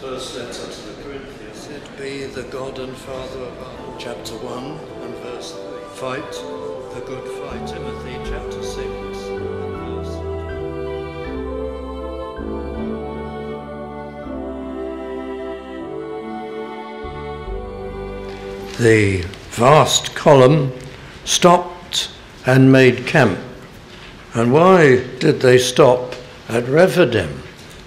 first letter to the Corinthians. It be the God and Father of our chapter 1 and verse 3. Fight the good fight. Timothy chapter 6. The vast column stopped and made camp. And why did they stop at Rephidim,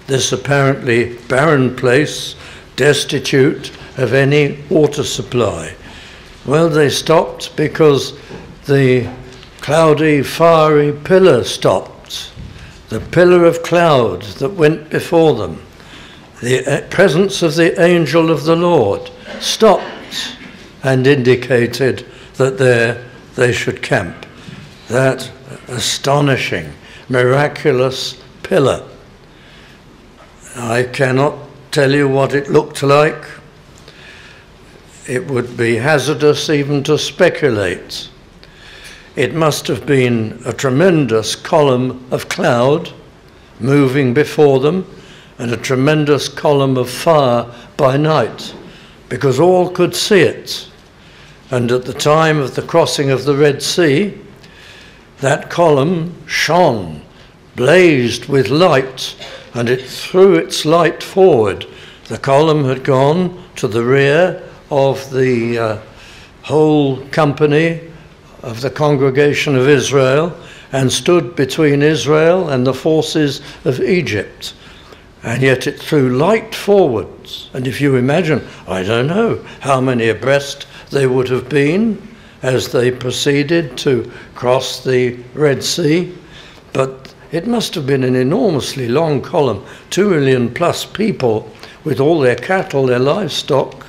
this apparently barren place, destitute of any water supply? Well, they stopped because the cloudy, fiery pillar stopped. The pillar of cloud that went before them, the presence of the angel of the Lord, stopped and indicated that there they should camp. That astonishing, miraculous pillar. I cannot tell you what it looked like. It would be hazardous even to speculate. It must have been a tremendous column of cloud moving before them and a tremendous column of fire by night, because all could see it. And at the time of the crossing of the Red Sea, that column shone, blazed with light, and it threw its light forward. The column had gone to the rear of the whole company of the congregation of Israel and stood between Israel and the forces of Egypt. And yet it threw light forwards. And if you imagine, I don't know how many abreast they would have been as they proceeded to cross the Red Sea, but it must have been an enormously long column, 2 million plus people with all their cattle, their livestock,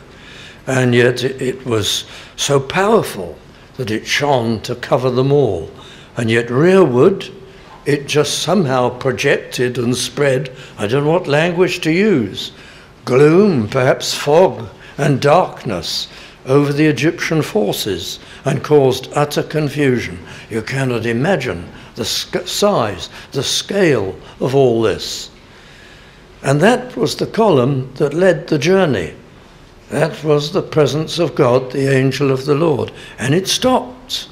and yet it was so powerful that it shone to cover them all. And yet rearward, it just somehow projected and spread, I don't know what language to use, gloom, perhaps fog and darkness over the Egyptian forces and caused utter confusion. You cannot imagine the size, the scale of all this. And that was the column that led the journey. That was the presence of God, the angel of the Lord. And it stopped.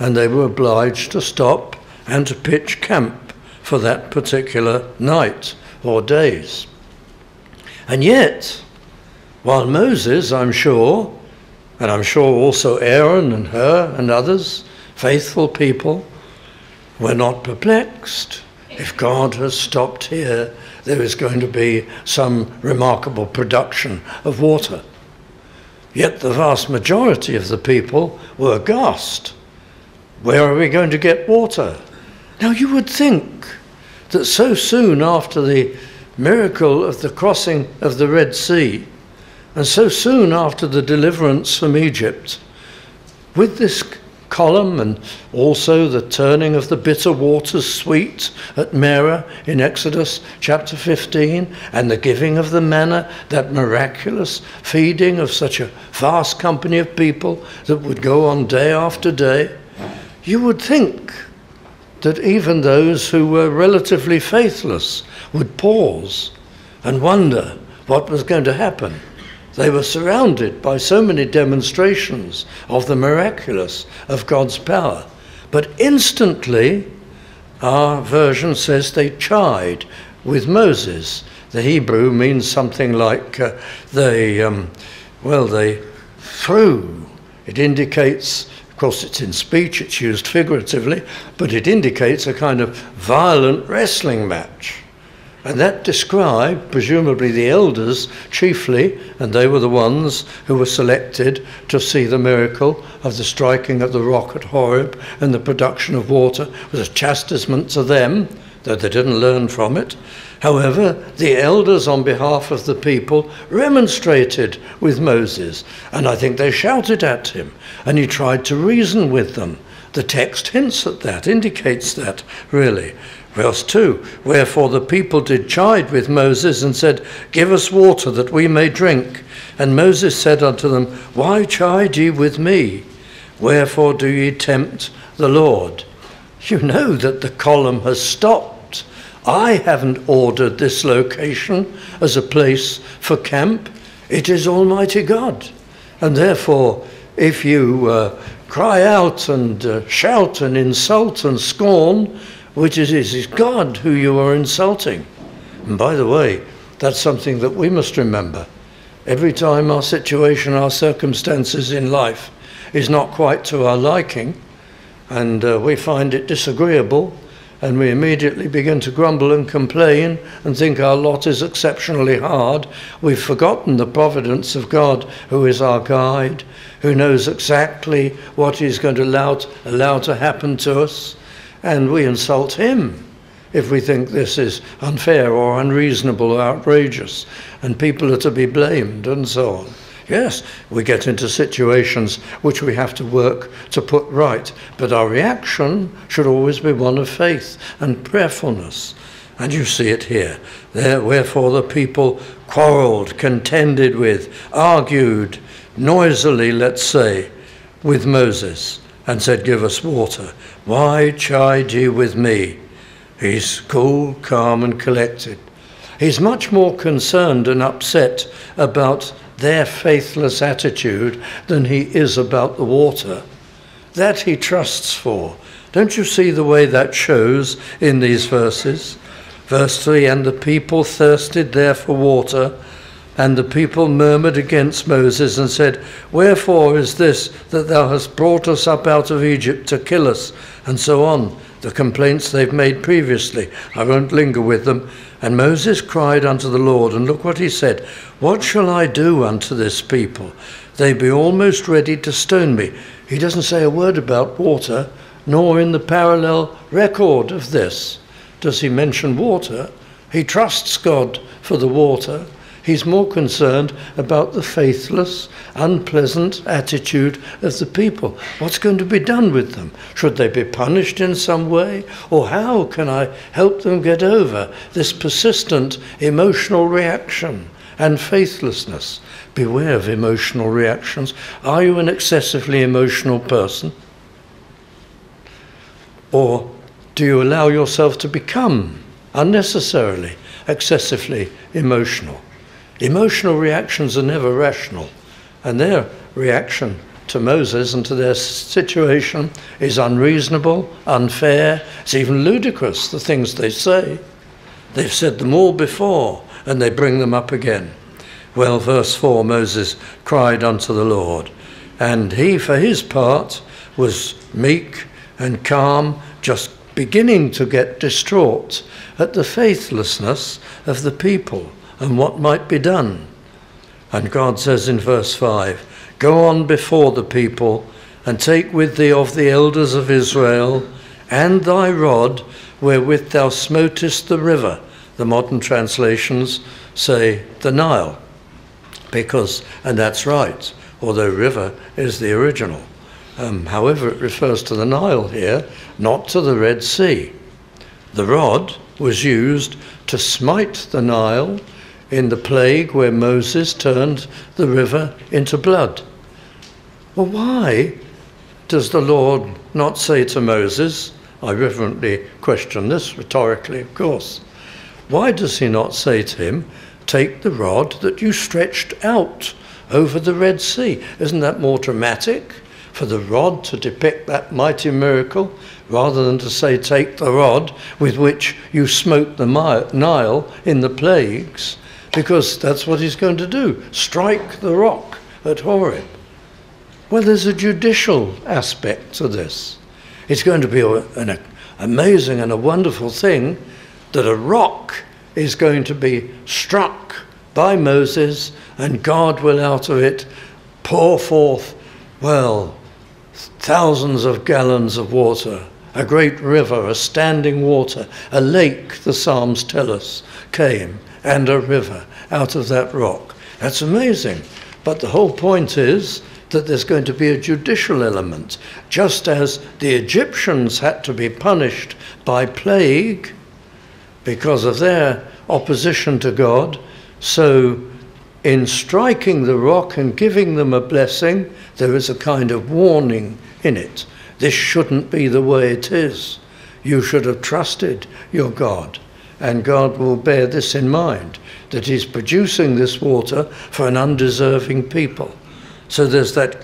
And they were obliged to stop and to pitch camp for that particular night or days. And yet, while Moses, I'm sure, and I'm sure also Aaron and Hur and others, faithful people, were not perplexed. If God has stopped here, there is going to be some remarkable production of water. Yet the vast majority of the people were aghast. Where are we going to get water? Now you would think that so soon after the miracle of the crossing of the Red Sea, and so soon after the deliverance from Egypt, with this column and also the turning of the bitter waters sweet at Merah in Exodus chapter 15, and the giving of the manna, that miraculous feeding of such a vast company of people that would go on day after day, you would think that even those who were relatively faithless would pause and wonder what was going to happen. They were surrounded by so many demonstrations of the miraculous, of God's power. But instantly, our version says they chide with Moses. The Hebrew means something like they threw. It indicates, of course it's in speech, it's used figuratively, but it indicates a kind of violent wrestling match. And that described, presumably the elders chiefly, and they were the ones who were selected to see the miracle of the striking of the rock at Horeb and the production of water. It was a chastisement to them, though they didn't learn from it. However, the elders on behalf of the people remonstrated with Moses, and I think they shouted at him, and he tried to reason with them. The text hints at that, indicates that, really. Verse 2, wherefore the people did chide with Moses and said, give us water that we may drink. And Moses said unto them, why chide ye with me? Wherefore do ye tempt the Lord? You know that the column has stopped I haven't ordered this location as a place for camp. It is Almighty God. And therefore, if you cry out and shout and insult and scorn, which it is God who you are insulting. And by the way, that's something that we must remember. Every time our situation, our circumstances in life is not quite to our liking, and we find it disagreeable, and we immediately begin to grumble and complain and think our lot is exceptionally hard, we've forgotten the providence of God, who is our guide, who knows exactly what he's going to allow to happen to us, and we insult him if we think this is unfair or unreasonable or outrageous, and people are to be blamed and so on. Yes, we get into situations which we have to work to put right, but our reaction should always be one of faith and prayerfulness. And you see it here. Wherefore the people quarrelled, contended with, argued, noisily, let's say, with Moses, and said, "Give us water. Why chide ye with me?" He's cool, calm, and collected. He's much more concerned and upset about their faithless attitude than he is about the water. That he trusts for. Don't you see the way that shows in these verses? Verse 3, "And the people thirsted there for water, and the people murmured against Moses and said, Wherefore is this that thou hast brought us up out of Egypt to kill us?" And so on. The complaints they've made previously. I won't linger with them. "And Moses cried unto the Lord," and look what he said, "What shall I do unto this people? They be almost ready to stone me." He doesn't say a word about water, nor in the parallel record of this does he mention water. He trusts God for the water. He's more concerned about the faithless, unpleasant attitude of the people. What's going to be done with them? Should they be punished in some way? Or how can I help them get over this persistent emotional reaction and faithlessness? Beware of emotional reactions. Are you an excessively emotional person? Or do you allow yourself to become unnecessarily excessively emotional? Emotional reactions are never rational, and their reaction to Moses and to their situation is unreasonable, unfair, it's even ludicrous, the things they say. They've said them all before, and they bring them up again. Well, verse 4, Moses cried unto the Lord, and he, for his part, was meek and calm, just beginning to get distraught at the faithlessness of the people and what might be done. And God says in verse 5, "Go on before the people, and take with thee of the elders of Israel, and thy rod wherewith thou smotest the river." The modern translations say the Nile, and that's right, although river is the original. However, it refers to the Nile here, not to the Red Sea. The rod was used to smite the Nile in the plague where Moses turned the river into blood. Well, why does the Lord not say to Moses, I reverently question this, rhetorically of course, why does he not say to him, take the rod that you stretched out over the Red Sea? Isn't that more dramatic for the rod to depict that mighty miracle, rather than to say, take the rod with which you smote the Nile in the plagues? Because that's what he's going to do, strike the rock at Horeb. Well, there's a judicial aspect to this. It's going to be an amazing and a wonderful thing that a rock is going to be struck by Moses, and God will out of it pour forth, well, thousands of gallons of water, a great river, a standing water, a lake, the Psalms tell us, came, and a river out of that rock. That's amazing. But the whole point is that there's going to be a judicial element. Just as the Egyptians had to be punished by plague because of their opposition to God, so in striking the rock and giving them a blessing, there is a kind of warning in it. This shouldn't be the way it is. You should have trusted your God. and God will bear this in mind, that he's producing this water for an undeserving people. So there's that,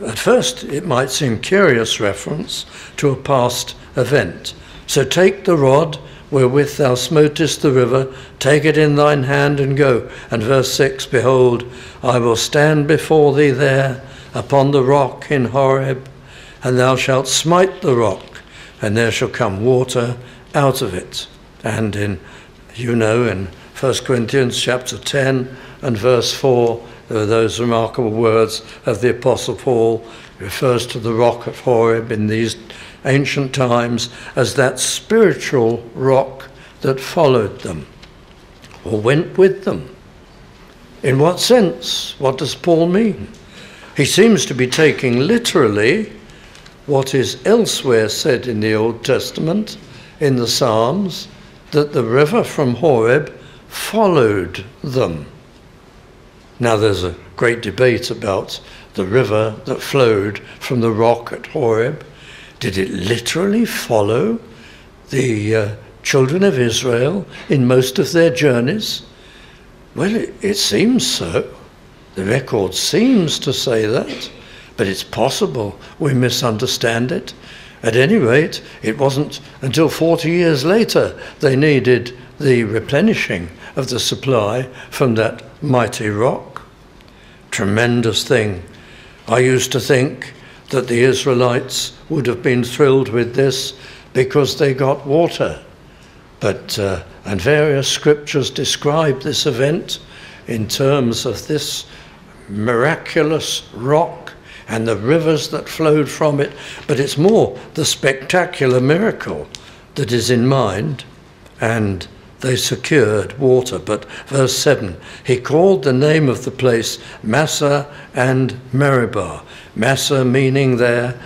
at first it might seem curious reference to a past event. So take the rod wherewith thou smotest the river, take it in thine hand and go. And verse 6, behold, I will stand before thee there upon the rock in Horeb, and thou shalt smite the rock, and there shall come water out of it. And in 1 Corinthians chapter 10 and verse 4, there are those remarkable words of the Apostle Paul. He refers to the rock of Horeb in these ancient times as that spiritual rock that followed them or went with them. In what sense? What does Paul mean? He seems to be taking literally what is elsewhere said in the Old Testament, in the Psalms, that the river from Horeb followed them. Now there's a great debate about the river that flowed from the rock at Horeb. Did it literally follow the children of Israel in most of their journeys? Well, it seems so. The record seems to say that, but it's possible we misunderstand it. At any rate, it wasn't until 40 years later they needed the replenishing of the supply from that mighty rock. Tremendous thing. I used to think that the Israelites would have been thrilled with this because they got water. But, and various scriptures describe this event in terms of this miraculous rock and the rivers that flowed from it. But it's more the spectacular miracle that is in mind, and they secured water. But verse 7, he called the name of the place Massah and Meribah. Massah meaning there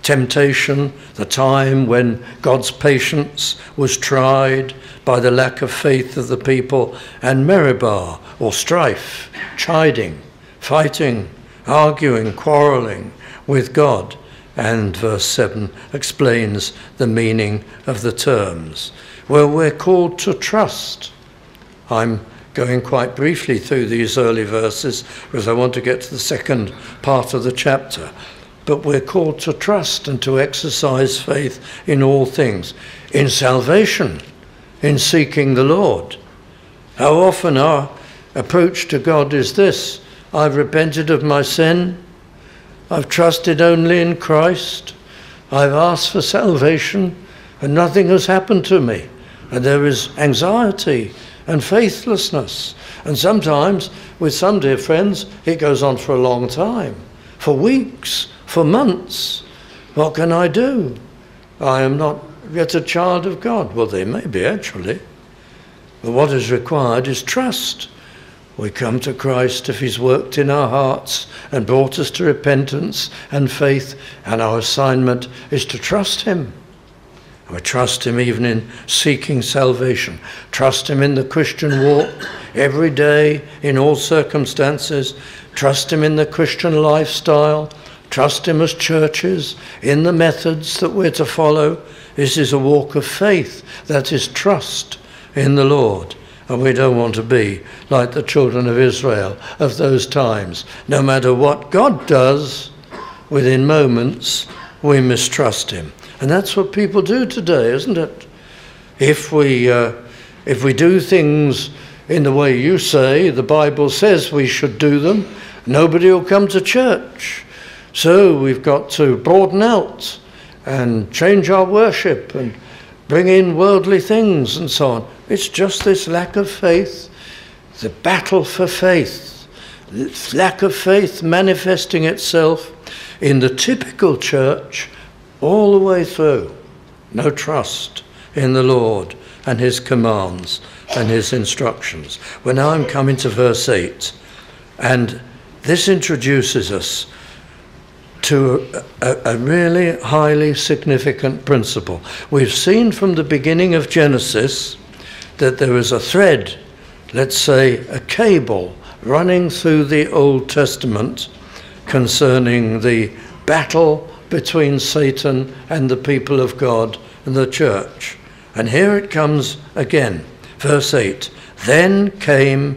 temptation, the time when God's patience was tried by the lack of faith of the people, and Meribah, or strife, chiding, fighting, arguing, quarrelling with God. And verse 7 explains the meaning of the terms. Well, we're called to trust. I'm going quite briefly through these early verses because I want to get to the second part of the chapter. But we're called to trust and to exercise faith in all things, in salvation, in seeking the Lord. How often our approach to God is this: I've repented of my sin, I've trusted only in Christ, I've asked for salvation, and nothing has happened to me. And there is anxiety and faithlessness. And sometimes, with some dear friends, it goes on for a long time, for weeks, for months. What can I do? I am not yet a child of God. Well, they may be actually. But what is required is trust. We come to Christ if he's worked in our hearts and brought us to repentance and faith, and our assignment is to trust him. We trust him even in seeking salvation. Trust him in the Christian walk every day, in all circumstances. Trust him in the Christian lifestyle. Trust him as churches, in the methods that we're to follow. This is a walk of faith. That is trust in the Lord. And we don't want to be like the children of Israel of those times. No matter what God does, within moments, we mistrust him. And that's what people do today, isn't it? If we do things in the way you say, the Bible says we should do them, nobody will come to church. So we've got to broaden out and change our worship and bring in worldly things and so on. It's just this lack of faith, the battle for faith, lack of faith manifesting itself in the typical church all the way through. No trust in the Lord and his commands and his instructions. Well, now I'm coming to verse 8, and this introduces us to a really highly significant principle. We've seen from the beginning of Genesis that there is a thread, let's say a cable, running through the Old Testament concerning the battle between Satan and the people of God and the church. And here it comes again, verse 8. Then came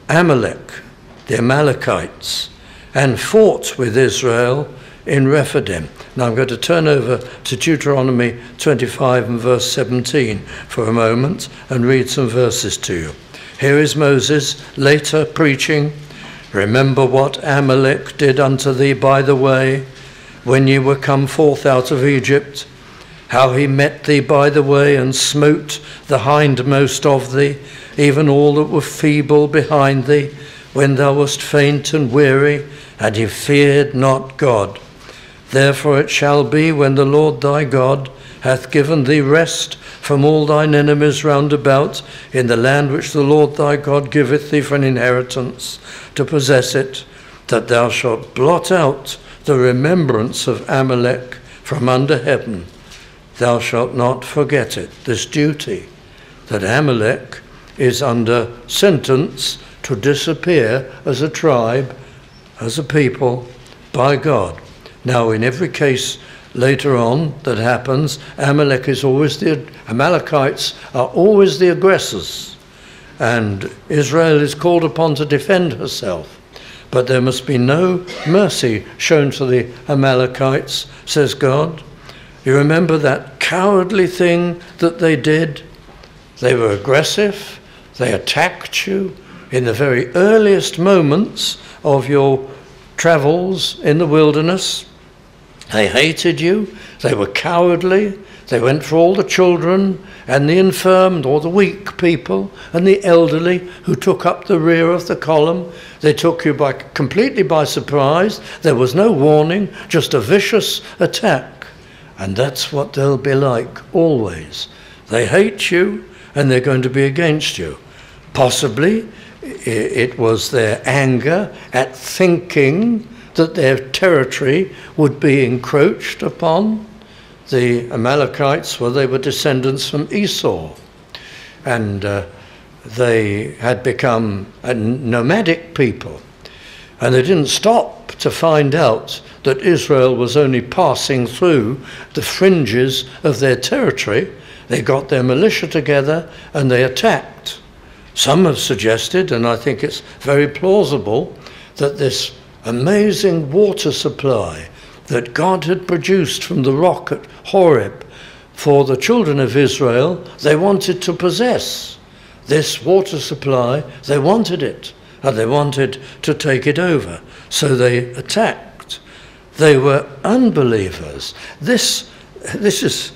Amalek, the Amalekites, and fought with Israel in Rephidim. Now I'm going to turn over to Deuteronomy 25 and verse 17 for a moment and read some verses to you. Here is Moses later preaching, "Remember what Amalek did unto thee by the way, when ye were come forth out of Egypt, how he met thee by the way, and smote the hindmost of thee, even all that were feeble behind thee, when thou wast faint and weary, and he feared not God. Therefore it shall be, when the Lord thy God hath given thee rest from all thine enemies round about, in the land which the Lord thy God giveth thee for an inheritance, to possess it, that thou shalt blot out the remembrance of Amalek from under heaven. Thou shalt not forget it," this duty, that Amalek is under sentence to disappear as a tribe, as a people, by God. Now, in every case later on that happens, Amalekites are always the aggressors, and Israel is called upon to defend herself. But there must be no mercy shown to the Amalekites, says God. You remember that cowardly thing that they did? They were aggressive. They attacked you in the very earliest moments of your travels in the wilderness. They hated you. They were cowardly. They went for all the children and the infirm, or the weak people, and the elderly who took up the rear of the column. They took you completely by surprise. There was no warning, just a vicious attack. And that's what they'll be like always. They hate you, and they're going to be against you. Possibly it was their anger at thinking that their territory would be encroached upon. The Amalekites, well, they were descendants from Esau, and they had become a nomadic people, and they didn't stop to find out that Israel was only passing through the fringes of their territory. They got their militia together and they attacked. Some have suggested, and I think it's very plausible, that this amazing water supply that God had produced from the rock at Horeb for the children of Israel, they wanted to possess this water supply. They wanted it, and they wanted to take it over. So they attacked. They were unbelievers. This is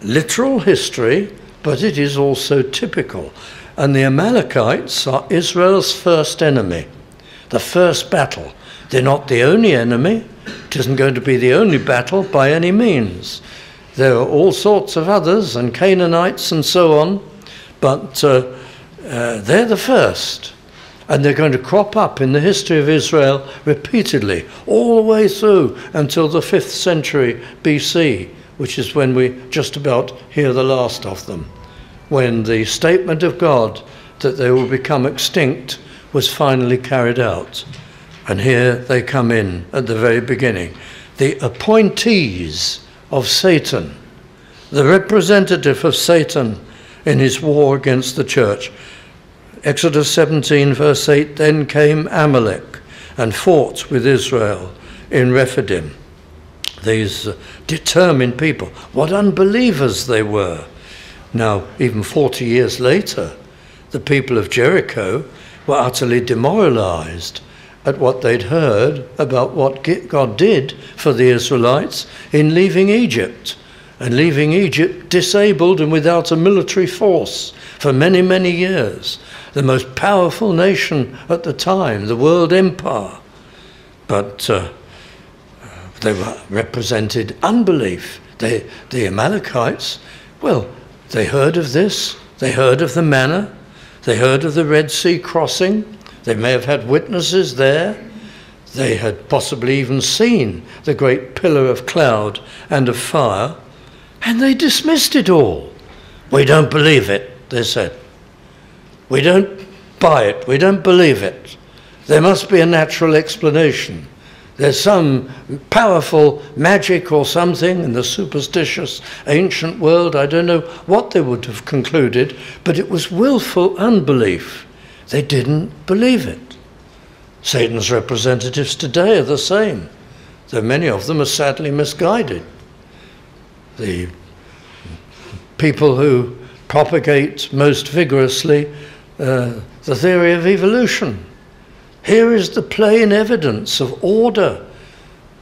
literal history, but it is also typical. And the Amalekites are Israel's first enemy, the first battle. They're not the only enemy. It isn't going to be the only battle by any means. There are all sorts of others, and Canaanites and so on, but they're the first. And they're going to crop up in the history of Israel repeatedly, all the way through until the 5th century BC, which is when we just about hear the last of them, when the statement of God that they will become extinct was finally carried out. And here they come in at the very beginning. The appointees of Satan, the representative of Satan in his war against the church. Exodus 17 verse 8, then came Amalek and fought with Israel in Rephidim. These determined people, what unbelievers they were. Now, even 40 years later, the people of Jericho were utterly demoralized at what they'd heard about what God did for the Israelites in leaving Egypt, and leaving Egypt disabled and without a military force for many, many years. The most powerful nation at the time, the world empire. But they represented unbelief. The Amalekites, well, they heard of this. They heard of the manna. They heard of the Red Sea crossing. They may have had witnesses there. They had possibly even seen the great pillar of cloud and of fire, and they dismissed it all. We don't believe it, they said. We don't buy it. We don't believe it. There must be a natural explanation. There's some powerful magic or something in the superstitious ancient world. I don't know what they would have concluded, but it was willful unbelief. They didn't believe it. Satan's representatives today are the same, though many of them are sadly misguided. The people who propagate most vigorously the theory of evolution. Here is the plain evidence of order,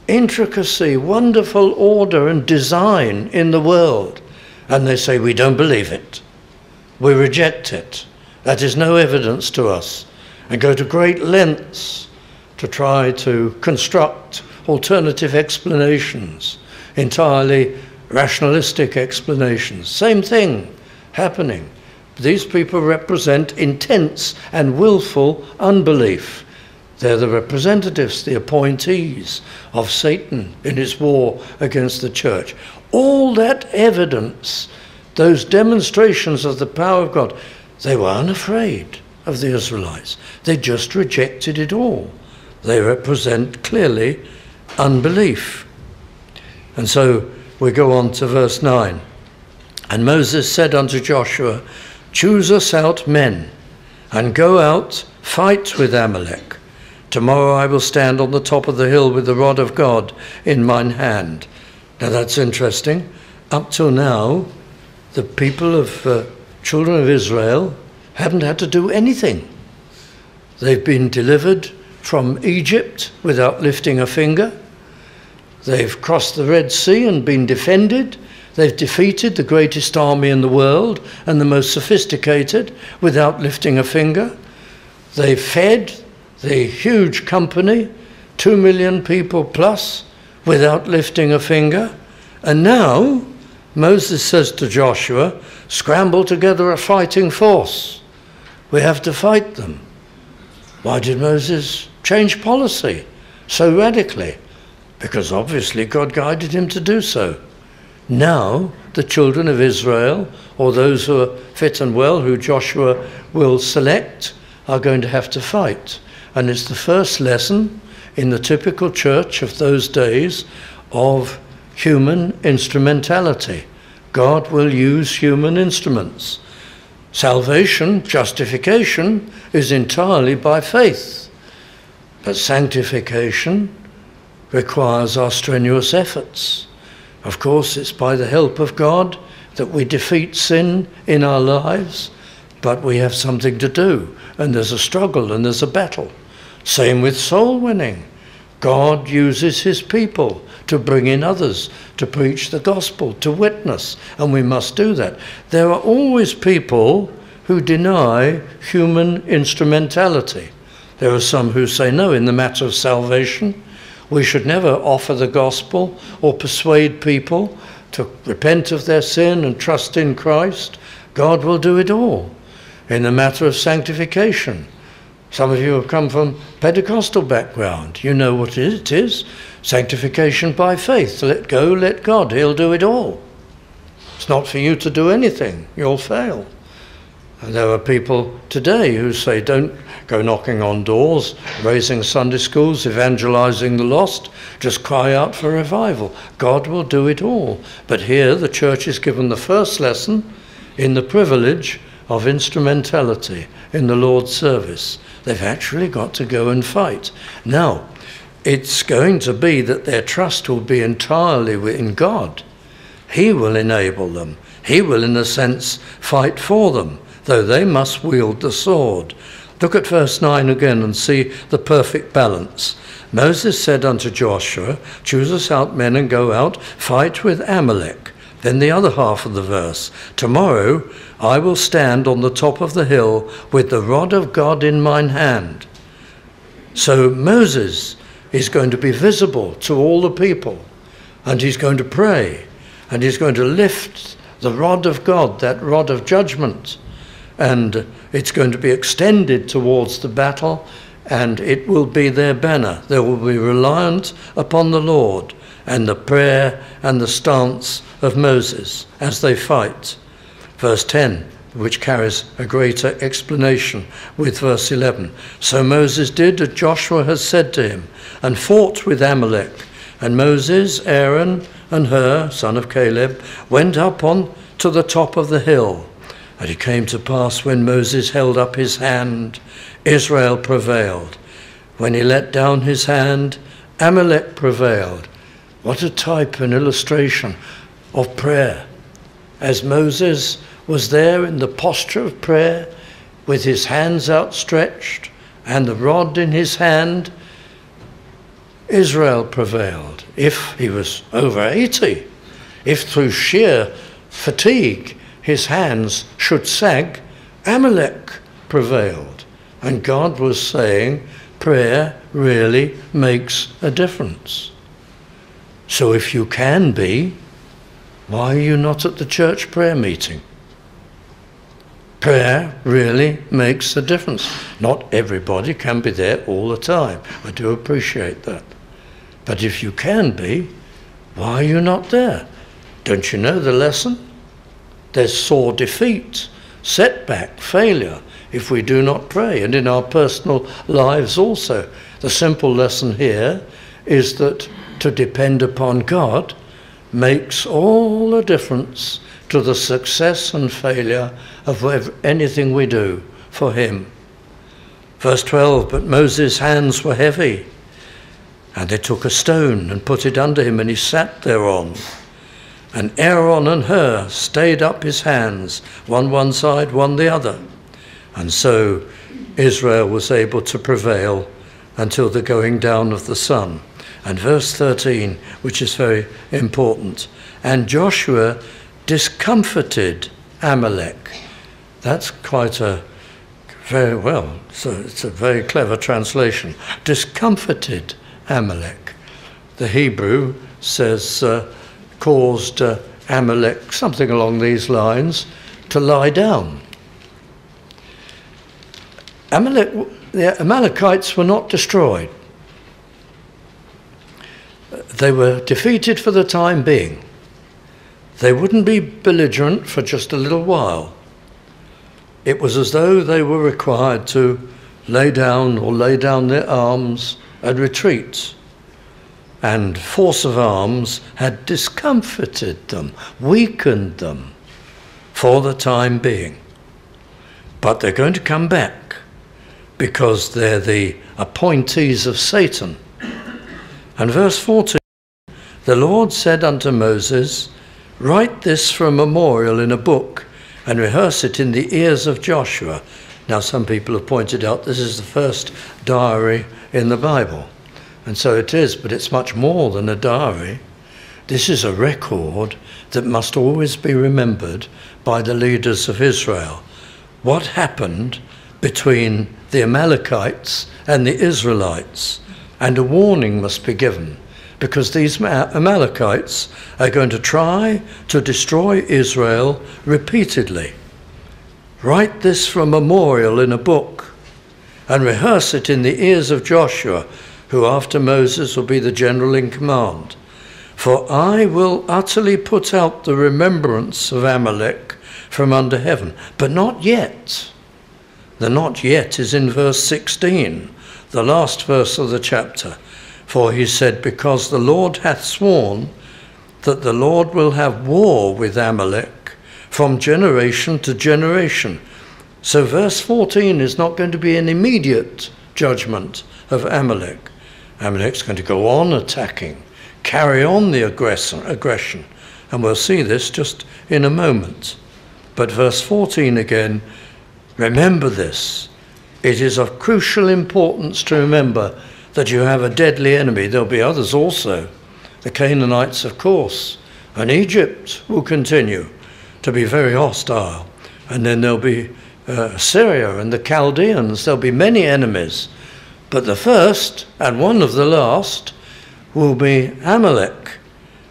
intricacy, wonderful order and design in the world. And they say, we don't believe it. We reject it. That is no evidence to us. And go to great lengths to try to construct alternative explanations, entirely rationalistic explanations. Same thing happening. These people represent intense and willful unbelief. They're the representatives, the appointees of Satan in his war against the church. All that evidence, those demonstrations of the power of God, they were unafraid of the Israelites. They just rejected it all. They represent clearly unbelief. And so we go on to verse 9. And Moses said unto Joshua, choose us out men, and go out, fight with Amalek. Tomorrow I will stand on the top of the hill with the rod of God in mine hand. Now that's interesting. Up till now, the people of children of Israel haven't had to do anything. They've been delivered from Egypt without lifting a finger. They've crossed the Red Sea and been defended. They've defeated the greatest army in the world and the most sophisticated without lifting a finger. They've fed the huge company, 2 million people plus, without lifting a finger. And now Moses says to Joshua, scramble together a fighting force. We have to fight them. Why did Moses change policy so radically? Because obviously God guided him to do so. Now the children of Israel, or those who are fit and well, who Joshua will select, are going to have to fight. And it's the first lesson in the typical church of those days of human instrumentality. God will use human instruments. Salvation, justification, is entirely by faith. But sanctification requires our strenuous efforts. Of course, it's by the help of God that we defeat sin in our lives, but we have something to do, and there's a struggle and there's a battle. Same with soul winning. God uses his people to bring in others, to preach the gospel, to witness, and we must do that. There are always people who deny human instrumentality. There are some who say, no, in the matter of salvation, we should never offer the gospel or persuade people to repent of their sin and trust in Christ. God will do it all. In the matter of sanctification, some of you have come from Pentecostal background. You know what it is. Sanctification by faith. Let go, let God. He'll do it all. It's not for you to do anything. You'll fail. And there are people today who say, don't go knocking on doors, raising Sunday schools, evangelizing the lost. Just cry out for revival. God will do it all. But here the church is given the first lesson in the privilege of instrumentality in the Lord's service. They've actually got to go and fight. Now, it's going to be that their trust will be entirely in God. He will enable them. He will, in a sense, fight for them, though they must wield the sword. Look at verse 9 again and see the perfect balance. Moses said unto Joshua, choose us out men and go out, fight with Amalek. Then the other half of the verse, tomorrow I will stand on the top of the hill with the rod of God in mine hand. So Moses is going to be visible to all the people, and he's going to pray, and he's going to lift the rod of God, that rod of judgment, and it's going to be extended towards the battle, and it will be their banner. They will be reliant upon the Lord and the prayer and the stance of Moses as they fight. Verse 10, which carries a greater explanation with verse 11. So Moses did as Joshua had said to him, and fought with Amalek. And Moses, Aaron, and Hur, son of Caleb, went up on to the top of the hill. And it came to pass when Moses held up his hand, Israel prevailed. When he let down his hand, Amalek prevailed. What a type and illustration of prayer. As Moses was there in the posture of prayer, with his hands outstretched and the rod in his hand, Israel prevailed. If he was over 80, if through sheer fatigue his hands should sag, Amalek prevailed. And God was saying, prayer really makes a difference. So if you can be, why are you not at the church prayer meeting? Prayer really makes a difference. Not everybody can be there all the time. I do appreciate that. But if you can be, why are you not there? Don't you know the lesson? There's sore defeat, setback, failure if we do not pray. And in our personal lives also. The simple lesson here is that to depend upon God makes all the difference to the success and failure of anything we do for him. Verse 12, but Moses' hands were heavy, and they took a stone and put it under him, and he sat thereon. And Aaron and Hur stayed up his hands, one side, one the other. And so Israel was able to prevail until the going down of the sun. And verse 13, which is very important, and Joshua discomfited Amalek. That's quite a very well, so it's a very clever translation. Discomfited Amalek. The Hebrew says caused Amalek, something along these lines, to lie down. The Amalekites were not destroyed. They were defeated for the time being. They wouldn't be belligerent for just a little while. It was as though they were required to lay down their arms and retreat. And force of arms had discomfited them, weakened them for the time being. But they're going to come back because they're the appointees of Satan. And verse 14, the Lord said unto Moses, write this for a memorial in a book and rehearse it in the ears of Joshua. Now some people have pointed out this is the first diary in the Bible. And so it is, but it's much more than a diary. This is a record that must always be remembered by the leaders of Israel. What happened between the Amalekites and the Israelites? And a warning must be given, because these Amalekites are going to try to destroy Israel repeatedly. Write this for a memorial in a book and rehearse it in the ears of Joshua, who after Moses will be the general in command. For I will utterly put out the remembrance of Amalek from under heaven. But not yet. The not yet is in verse 16, the last verse of the chapter. For he said, because the Lord hath sworn that the Lord will have war with Amalek from generation to generation. So verse 14 is not going to be an immediate judgment of Amalek. Amalek's going to go on attacking, carry on the aggression. And we'll see this just in a moment. But verse 14 again, remember this. It is of crucial importance to remember that you have a deadly enemy. There'll be others also. The Canaanites, of course. And Egypt will continue to be very hostile. And then there'll be Syria and the Chaldeans. There'll be many enemies. But the first, and one of the last, will be Amalek.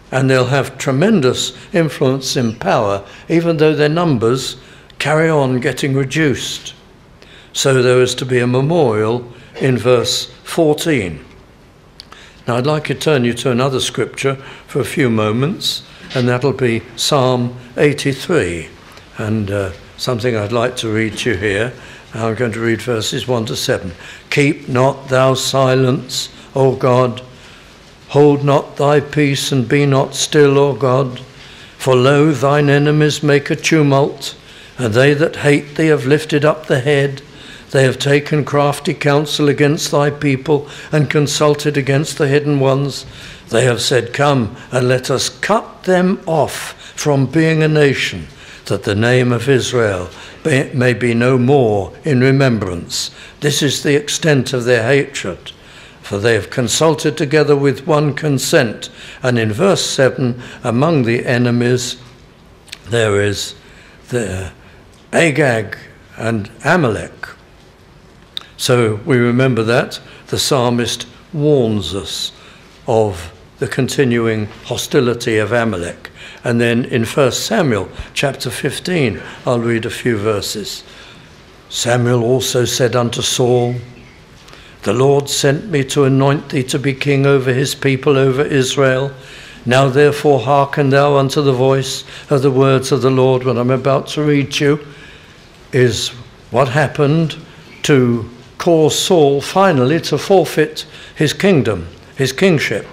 And they'll have tremendous influence and power, even though their numbers carry on getting reduced. So there is to be a memorial in verse 14. Now I'd like to turn you to another scripture for a few moments, and that'll be Psalm 83. And something I'd like to read to you here. I'm going to read verses 1 to 7. Keep not thou silence, O God. Hold not thy peace, and be not still, O God. For lo, thine enemies make a tumult, and they that hate thee have lifted up the head. They have taken crafty counsel against thy people, and consulted against the hidden ones. They have said, Come, and let us cut them off from being a nation, that the name of Israel may be no more in remembrance. This is the extent of their hatred, for they have consulted together with one consent. And in verse 7, among the enemies there is the Agag and Amalek. So we remember that the psalmist warns us of the continuing hostility of Amalek. And then in 1 Samuel chapter 15, I'll read a few verses. Samuel also said unto Saul, The Lord sent me to anoint thee to be king over his people, over Israel. Now therefore hearken thou unto the voice of the words of the Lord. What I'm about to read to you is what happened to cause Saul finally to forfeit his kingdom, his kingship,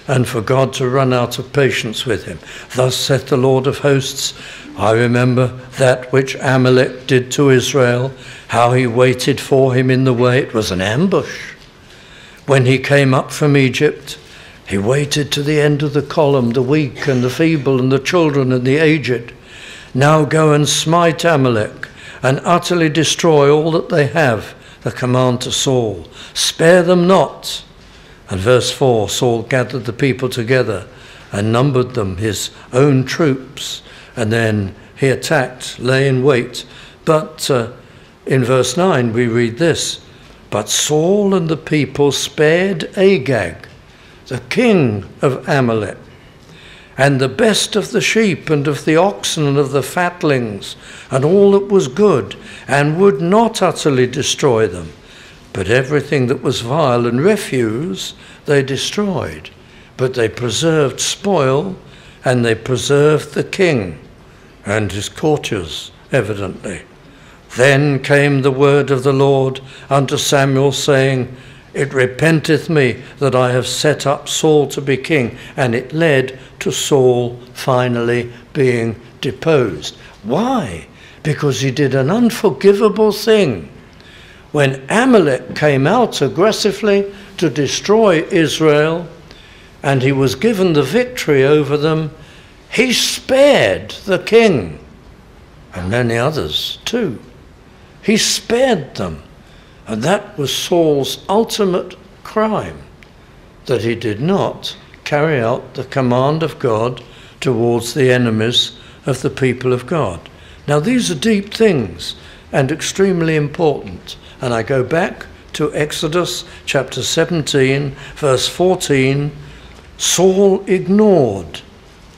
and for God to run out of patience with him. Thus saith the Lord of hosts, I remember that which Amalek did to Israel, how he waited for him in the way. It was an ambush. When he came up from Egypt, he waited to the end of the column, the weak and the feeble and the children and the aged. Now go and smite Amalek, and utterly destroy all that they have, the command to Saul. Spare them not. And verse 4, Saul gathered the people together and numbered them, his own troops, and then he attacked, lay in wait. But in verse 9 we read this, But Saul and the people spared Agag, the king of Amalek, and the best of the sheep and of the oxen and of the fatlings, and all that was good, and would not utterly destroy them. But everything that was vile and refuse they destroyed. But they preserved spoil, and they preserved the king and his courtiers, evidently. Then came the word of the Lord unto Samuel, saying, It repenteth me that I have set up Saul to be king. And it led to Saul finally being deposed. Why? Because he did an unforgivable thing. When Amalek came out aggressively to destroy Israel, and he was given the victory over them, he spared the king, and many others too. He spared them, and that was Saul's ultimate crime, that he did not carry out the command of God towards the enemies of the people of God. Now these are deep things and extremely important. And I go back to Exodus chapter 17, verse 14. Saul ignored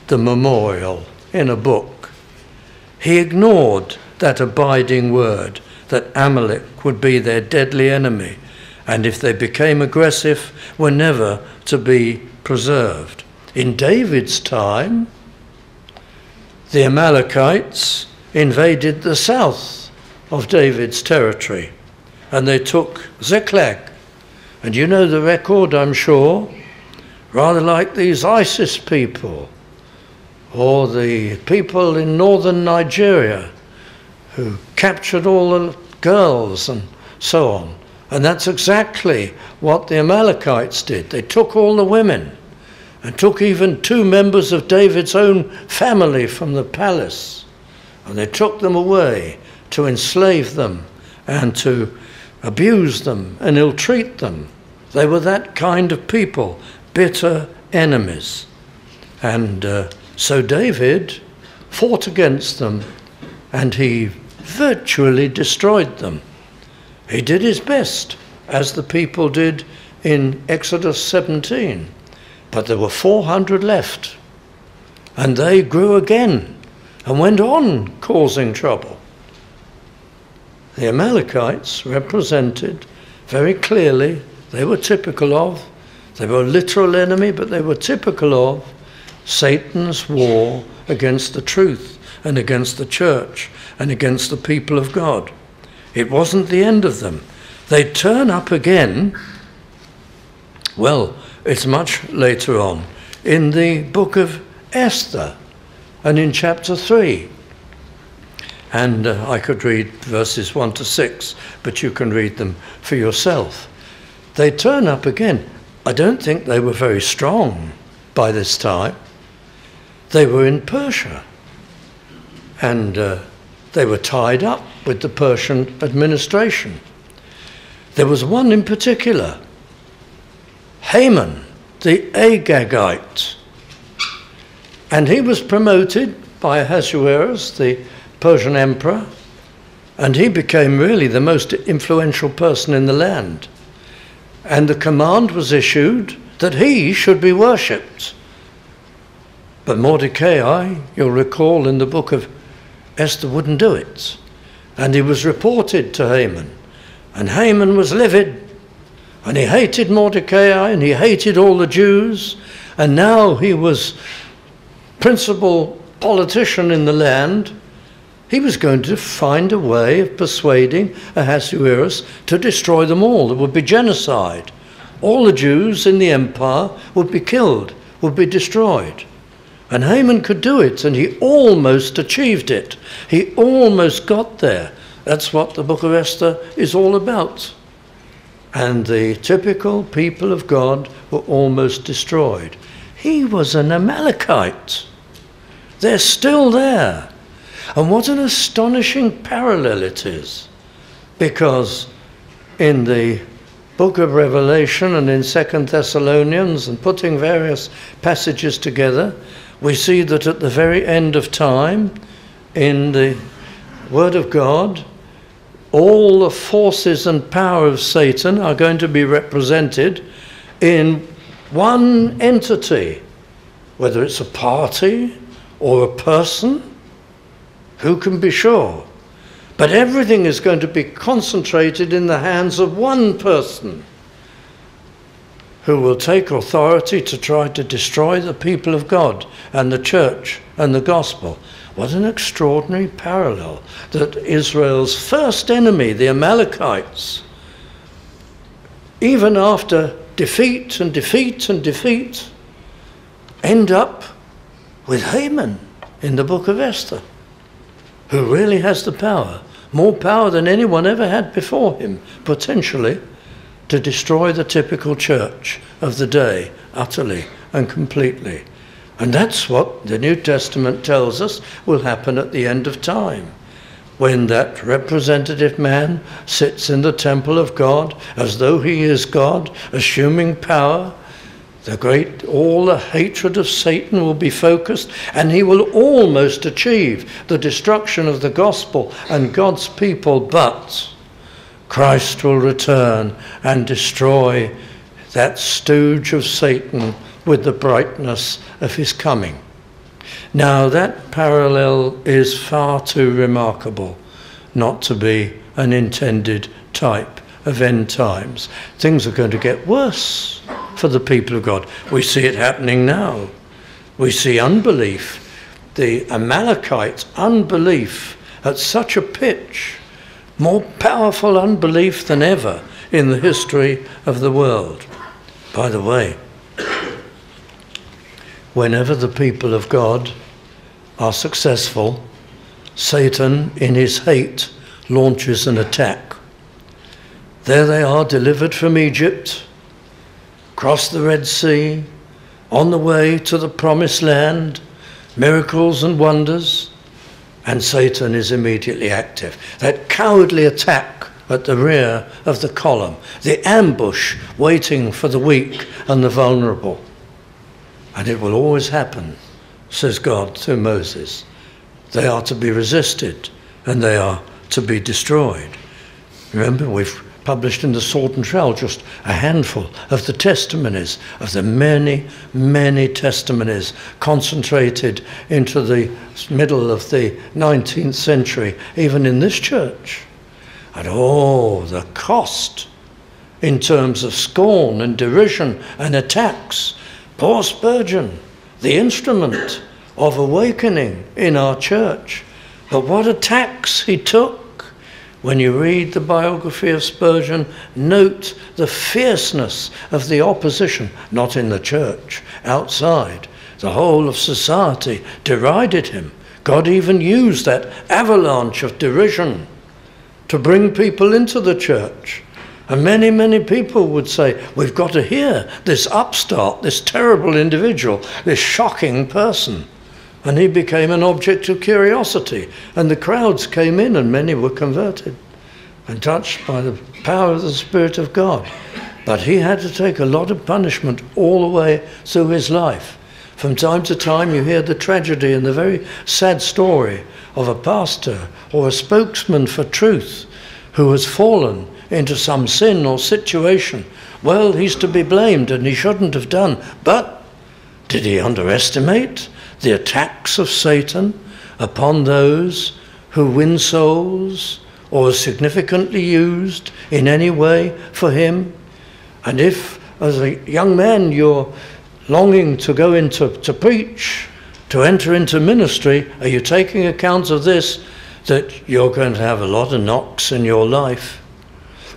the memorial in a book. He ignored that abiding word that Amalek would be their deadly enemy, and if they became aggressive, were never to be preserved. In David's time, the Amalekites invaded the south of David's territory, and they took Ziklag. And you know the record, I'm sure, rather like these ISIS people, or the people in northern Nigeria who captured all the girls and so on. And that's exactly what the Amalekites did. They took all the women and took even 2 members of David's own family from the palace, and they took them away to enslave them and to abuse them and ill-treat them. They were that kind of people, bitter enemies. And so David fought against them, and he virtually destroyed them. He did his best, as the people did in Exodus 17. But there were 400 left, and they grew again and went on causing trouble. The Amalekites represented very clearly, they were typical of, they were a literal enemy, but they were typical of Satan's war against the truth and against the church. and against the people of God. It wasn't the end of them. They turn up again. Well, it's much later on in the book of Esther and in chapter 3. And I could read verses 1 to 6, but you can read them for yourself. They turn up again. I don't think they were very strong by this time. They were in Persia, and they were tied up with the Persian administration. There was one in particular, Haman, the Agagite, and he was promoted by Ahasuerus, the Persian emperor, and he became really the most influential person in the land. And the command was issued that he should be worshipped. But Mordecai, you'll recall in the book of Esther, wouldn't do it. And he was reported to Haman. And Haman was livid. And he hated Mordecai, and he hated all the Jews. And now he was principal politician in the land. He was going to find a way of persuading Ahasuerus to destroy them all. There would be genocide. All the Jews in the empire would be killed, would be destroyed. And Haman could do it, and he almost achieved it. He almost got there. That's what the book of Esther is all about. And the typical people of God were almost destroyed. He was an Amalekite. They're still there. And what an astonishing parallel it is. Because in the book of Revelation and in 2 Thessalonians, and putting various passages together, we see that at the very end of time, in the Word of God, all the forces and power of Satan are going to be represented in one entity, whether it's a party or a person. Who can be sure? But everything is going to be concentrated in the hands of one person who will take authority to try to destroy the people of God and the church and the gospel. What an extraordinary parallel, that Israel's first enemy, the Amalekites, even after defeat and defeat and defeat, end up with Haman in the book of Esther, who really has the power, more power than anyone ever had before him, potentially, to destroy the typical church of the day, utterly and completely. And that's what the New Testament tells us will happen at the end of time, when that representative man sits in the temple of God as though he is God, assuming power. All the hatred of Satan will be focused, and he will almost achieve the destruction of the gospel and God's people, but Christ will return and destroy that stooge of Satan with the brightness of his coming. Now that parallel is far too remarkable not to be an intended type of end times. Things are going to get worse for the people of God. We see it happening now. We see unbelief, the Amalekite unbelief at such a pitch, more powerful unbelief than ever in the history of the world. By the way, whenever the people of God are successful, Satan, in his hate, launches an attack. There they are, delivered from Egypt, cross the Red Sea, on the way to the promised land, miracles and wonders, and Satan is immediately active. That cowardly attack at the rear of the column, the ambush waiting for the weak and the vulnerable. And it will always happen, says God through Moses. They are to be resisted and they are to be destroyed. Remember, we've published in the Sword and Trowel just a handful of the testimonies, of the many, many testimonies concentrated into the middle of the 19th century, even in this church. And the cost in terms of scorn and derision and attacks. Poor Spurgeon, the instrument of awakening in our church. But what attacks he took! When you read the biography of Spurgeon, note the fierceness of the opposition, not in the church, outside. The whole of society derided him. God even used that avalanche of derision to bring people into the church. And many, many people would say, we've got to hear this upstart, this terrible individual, this shocking person. And he became an object of curiosity. And the crowds came in and many were converted and touched by the power of the Spirit of God. But he had to take a lot of punishment all the way through his life. From time to time you hear the tragedy and the very sad story of a pastor or a spokesman for truth who has fallen into some sin or situation. Well, he's to be blamed and he shouldn't have done. But did he underestimate the attacks of Satan upon those who win souls or are significantly used in any way for him? And if, as a young man, you're longing to go into to preach, to enter into ministry, are you taking account of this, that you're going to have a lot of knocks in your life?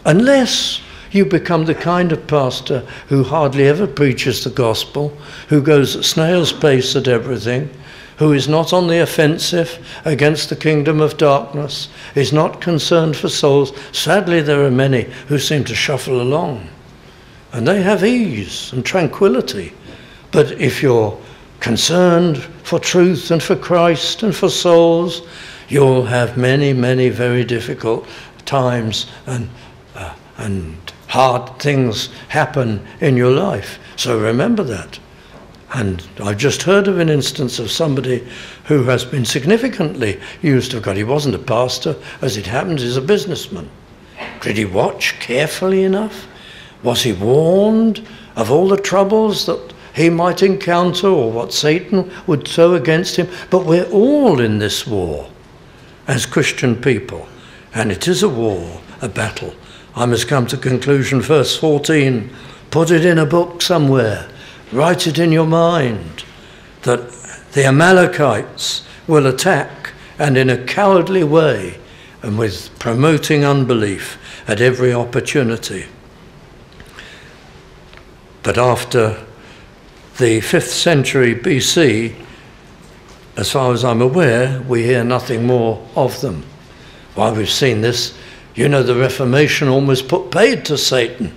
Unless you become the kind of pastor who hardly ever preaches the gospel, who goes at snail's pace at everything, who is not on the offensive against the kingdom of darkness, is not concerned for souls. Sadly, there are many who seem to shuffle along, and they have ease and tranquility. But if you're concerned for truth and for Christ and for souls, you'll have many, many very difficult times and hard things happen in your life. So remember that. And I've just heard of an instance of somebody who has been significantly used of God. He wasn't a pastor, as it happens, he's a businessman. Did he watch carefully enough? Was he warned of all the troubles that he might encounter or what Satan would throw against him? But we're all in this war as Christian people. And it is a war, a battle. I must come to conclusion, verse 14. Put it in a book somewhere. Write it in your mind that the Amalekites will attack, and in a cowardly way, and with promoting unbelief at every opportunity. But after the 5th century BC, as far as I'm aware, we hear nothing more of them. Why, we've seen this. You know, the Reformation almost put paid to Satan.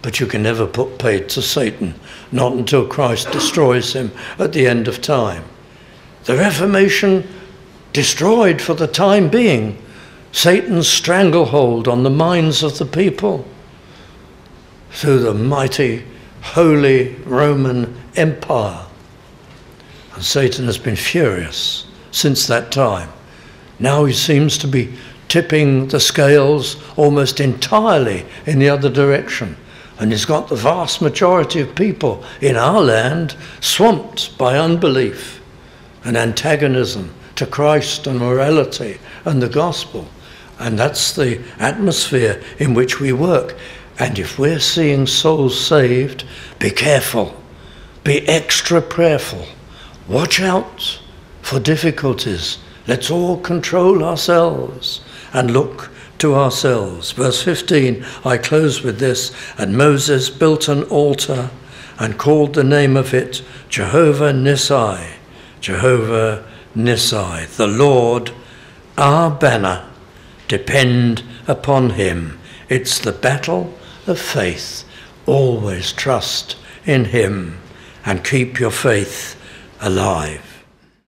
But you can never put paid to Satan, not until Christ destroys him at the end of time. The Reformation destroyed for the time being Satan's stranglehold on the minds of the people through the mighty Holy Roman Empire. And Satan has been furious since that time. Now he seems to be tipping the scales almost entirely in the other direction. And he's got the vast majority of people in our land swamped by unbelief and antagonism to Christ and morality and the gospel. And that's the atmosphere in which we work. And if we're seeing souls saved, be careful, be extra prayerful, watch out for difficulties. Let's all control ourselves and look to ourselves. Verse 15, I close with this. And Moses built an altar and called the name of it Jehovah Nissi. Jehovah Nissi, the Lord, our banner. Depend upon him. It's the battle of faith. Always trust in him and keep your faith alive.